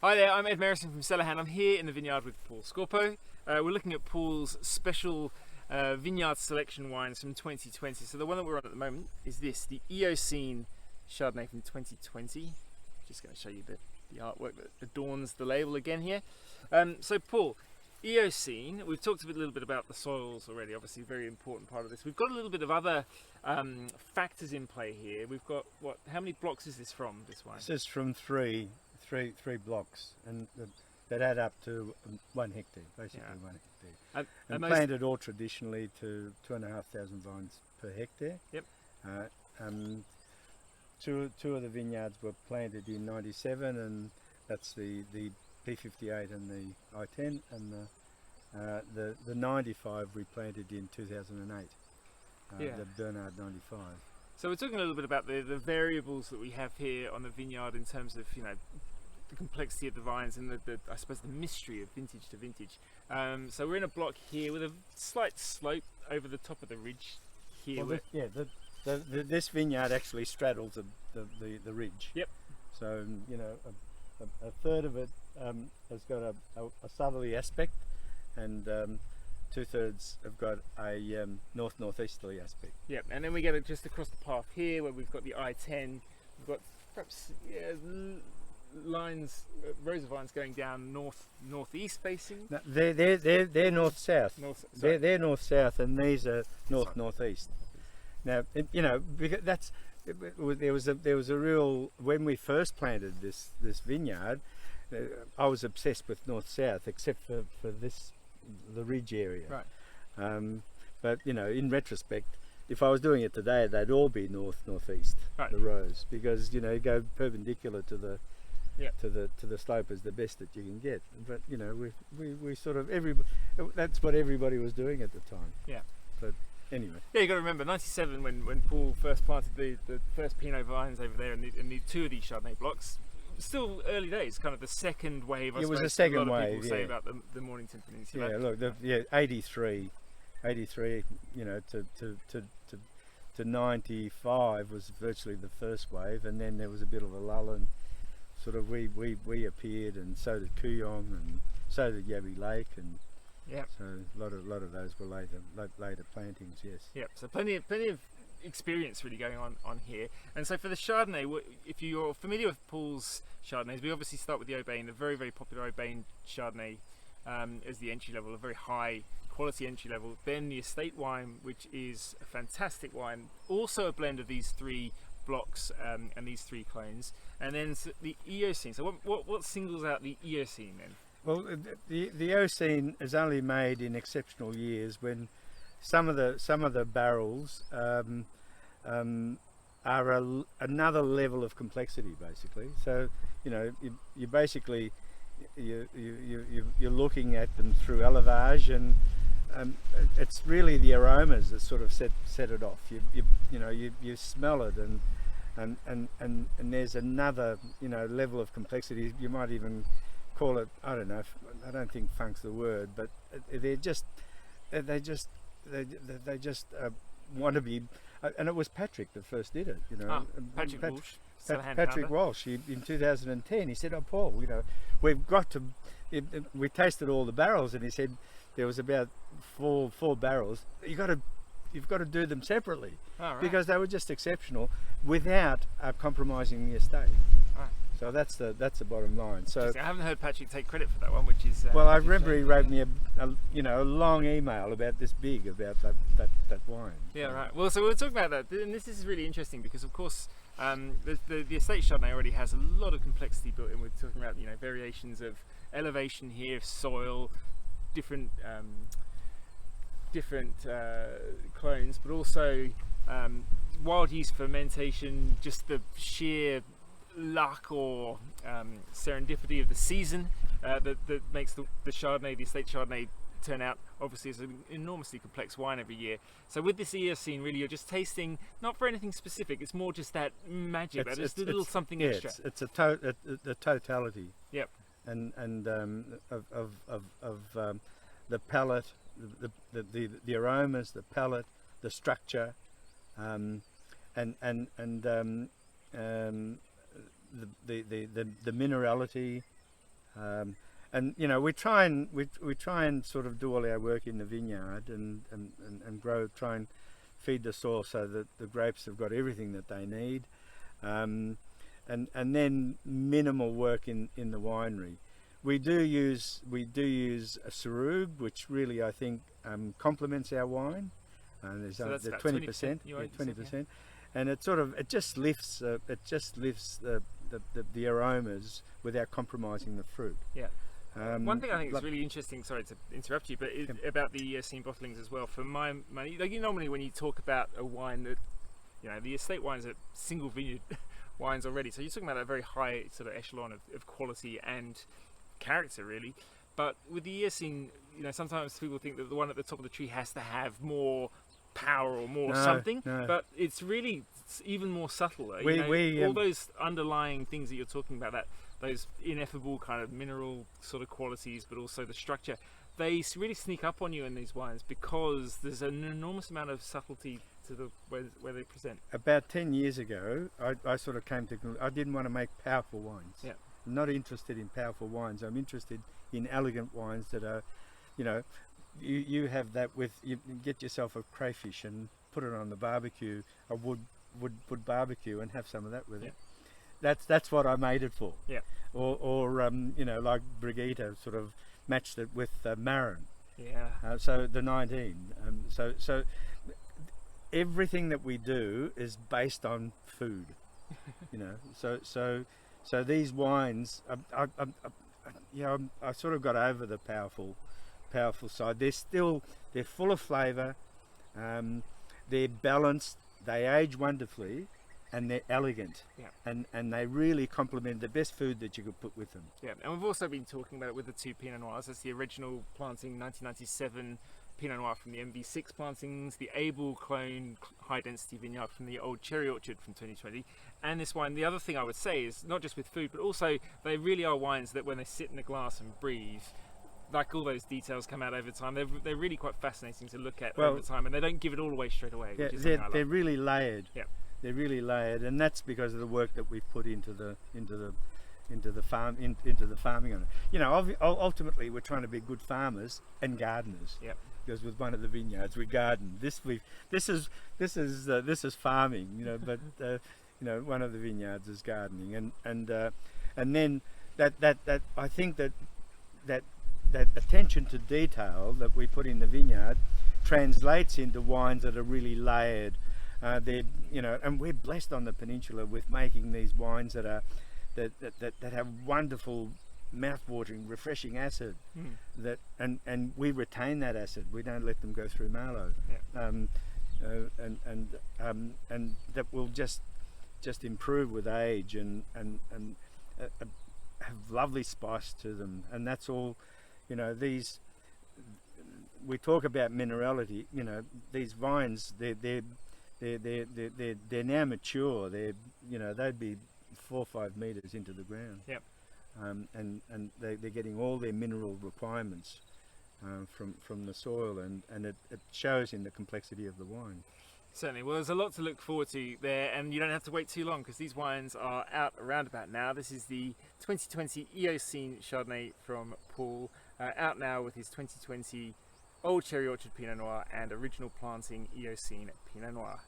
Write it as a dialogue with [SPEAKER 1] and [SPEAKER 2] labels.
[SPEAKER 1] Hi there, I'm Ed Merrison from CellarHand. I'm here in the vineyard with Paul Scorpo. We're looking at Paul's special vineyard selection wines from 2020. So the one that we're on at the moment is this, the Eocene Chardonnay from 2020. Just going to show you the artwork that adorns the label again here. So Paul, Eocene, we've talked a little bit about the soils already, obviously a very important part of this. We've got a little bit of other factors in play here. We've got, how many blocks is this from, this wine?
[SPEAKER 2] This is from three blocks, and that add up to 1 hectare, basically. Yeah. 1 hectare. And planted all traditionally to 2,500 vines per hectare.
[SPEAKER 1] Yep.
[SPEAKER 2] Two of the vineyards were planted in '97, and that's the P58 and the I10, and the 95 we planted in 2008. The Bernard 95.
[SPEAKER 1] So we're talking a little bit about the variables that we have here on the vineyard in terms of, you know, the complexity of the vines and the I suppose the mystery of vintage to vintage. So we're in a block here with a slight slope over the top of the ridge here.
[SPEAKER 2] Well, this vineyard actually straddles the ridge.
[SPEAKER 1] Yep.
[SPEAKER 2] So, you know, a third of it has got a southerly aspect, and 2/3 have got a northeasterly aspect.
[SPEAKER 1] Yep, and then we get it just across the path here where we've got the I10. We've got perhaps lines, rows of vines going down northeast facing.
[SPEAKER 2] No, they're north-south. They're north-south, and these are northeast. Now, you know, because there was a real, when we first planted this vineyard, I was obsessed with north-south, except for the ridge area.
[SPEAKER 1] Right.
[SPEAKER 2] But you know, in retrospect, if I was doing it today, they'd all be northeast. Right. The rows, because you know, go perpendicular to the slope is the best that you can get. But you know, we sort of that's what everybody was doing at the time.
[SPEAKER 1] Yeah.
[SPEAKER 2] But anyway.
[SPEAKER 1] Yeah, you got to remember '97 when Paul first planted the first Pinot vines over there in the two of these Chardonnay blocks. Still early days, kind of the second wave.
[SPEAKER 2] It was a second wave.
[SPEAKER 1] A lot of people say about the Mornington Peninsula.
[SPEAKER 2] Yeah, look, 83, you know, to 95 was virtually the first wave, and then there was a bit of a lull, and sort of we appeared, and so did Kuyong, and so did Yabby Lake, and
[SPEAKER 1] yeah,
[SPEAKER 2] so a lot of those were later plantings. Yes.
[SPEAKER 1] Yep. So plenty of experience really going on here. And so for the Chardonnay, if you're familiar with Paul's Chardonnays, we obviously start with the Aubaine, the very popular Aubaine Chardonnay as the entry level, a very high quality entry level. Then the estate wine, which is a fantastic wine, also a blend of these three blocks and these three clones. And then the Eocene. So what singles out the Eocene then?
[SPEAKER 2] Well, the Eocene is only made in exceptional years when some of the barrels are another level of complexity, basically. So you know, you basically you're looking at them through élevage, and it's really the aromas that sort of set it off. You smell it, and there's another, you know, level of complexity. You might even call it, I don't know, I don't think funk's the word, but they just want to be, and it was Patrick that first did it, you know.
[SPEAKER 1] Patrick
[SPEAKER 2] Walsh, in 2010, he said, "Oh, Paul, you know, we've got to." We tasted all the barrels, and he said there was about four barrels. You've got to do them separately, because they were just exceptional without compromising the estate. Right. So that's the bottom line. So
[SPEAKER 1] I haven't heard Patrick take credit for that one, which is
[SPEAKER 2] well, I remember he wrote me a long email about this big about that wine.
[SPEAKER 1] Yeah, right. Well, so we'll talk about that, and this is really interesting because, of course, the estate Chardonnay already has a lot of complexity built in. We're talking about, you know, variations of elevation here, soil, different clones, but also wild yeast fermentation, just the sheer luck or serendipity of the season that makes the Chardonnay, the estate Chardonnay, turn out obviously as an enormously complex wine every year. So with this Eocene, really, you're just tasting not for anything specific. It's more just that magic, just a little something extra.
[SPEAKER 2] It's the totality.
[SPEAKER 1] Yep.
[SPEAKER 2] And of the palate, the aromas, the palate, the structure, and the minerality, And you know, we try and sort of do all our work in the vineyard and grow, try and feed the soil so that the grapes have got everything that they need, and then minimal work in the winery. We do use a Sarug, which really I think complements our wine. There's
[SPEAKER 1] So that's
[SPEAKER 2] the
[SPEAKER 1] about
[SPEAKER 2] 20%,
[SPEAKER 1] 20%,
[SPEAKER 2] and it just lifts the aromas without compromising the fruit.
[SPEAKER 1] Yeah. One thing I think is
[SPEAKER 2] like-
[SPEAKER 1] really interesting, sorry to interrupt you, but about the Eocene bottlings as well, for my money, like normally when you talk about a wine that, you know, the estate wines are single vineyard wines already, so you're talking about a very high sort of echelon of quality and character really. But with the Eocene, you know, sometimes people think that the one at the top of the tree has to have more power or more something, but it's really even more subtle. All those underlying things that you're talking about, that those ineffable kind of mineral sort of qualities, but also the structure, they really sneak up on you in these wines because there's an enormous amount of subtlety to the where they present.
[SPEAKER 2] About 10 years ago, I sort of came to, I didn't want to make powerful wines.
[SPEAKER 1] Yeah.
[SPEAKER 2] I'm not interested in powerful wines. I'm interested in elegant wines that are, you know, you have that with, you get yourself a crayfish and put it on the barbecue, a wood barbecue, and have some of that with it. That's what I made it for.
[SPEAKER 1] Yeah.
[SPEAKER 2] Or you know, like Brigitte sort of matched it with Merrison.
[SPEAKER 1] Yeah.
[SPEAKER 2] So the 19. So everything that we do is based on food. You know. So these wines, I sort of got over the powerful side. They're full of flavour. They're balanced. They age wonderfully. And they're elegant, and they really complement the best food that you could put with them.
[SPEAKER 1] Yeah, and we've also been talking about it with the two Pinot Noirs. That's the original planting 1997 Pinot Noir from the MV6 plantings, the Abel clone high density vineyard from the Old Cherry Orchard from 2020, and this wine. The other thing I would say is not just with food, but also they really are wines that when they sit in the glass and breathe, like all those details come out over time. They're really quite fascinating to look at over time, and they don't give it all away straight away.
[SPEAKER 2] Yeah,
[SPEAKER 1] which is
[SPEAKER 2] they're really layered.
[SPEAKER 1] Yeah.
[SPEAKER 2] They're really layered, and that's because of the work that we've put into the farming on it. You know, ultimately we're trying to be good farmers and gardeners.
[SPEAKER 1] Yeah.
[SPEAKER 2] Because with one of the vineyards we garden. This is farming. You know, but you know, one of the vineyards is gardening, and then that I think that attention to detail that we put in the vineyard translates into wines that are really layered. They're, you know, and we're blessed on the peninsula with making these wines that are that have wonderful, mouth-watering, refreshing acid. That and we retain that acid. We don't let them go through Malo.
[SPEAKER 1] Yeah.
[SPEAKER 2] And that will just improve with age and have lovely spice to them. And that's all. You know, these, we talk about minerality. You know, these vines, they're now mature. They're, you know, they'd be 4 or 5 meters into the ground.
[SPEAKER 1] Yep.
[SPEAKER 2] And they're getting all their mineral requirements from the soil, and it shows in the complexity of the wine.
[SPEAKER 1] Certainly. Well, there's a lot to look forward to there, and you don't have to wait too long because these wines are out around about now. This is the 2020 Eocene Chardonnay from Paul, out now with his 2020 Old Cherry Orchard Pinot Noir and original planting Eocene Pinot Noir.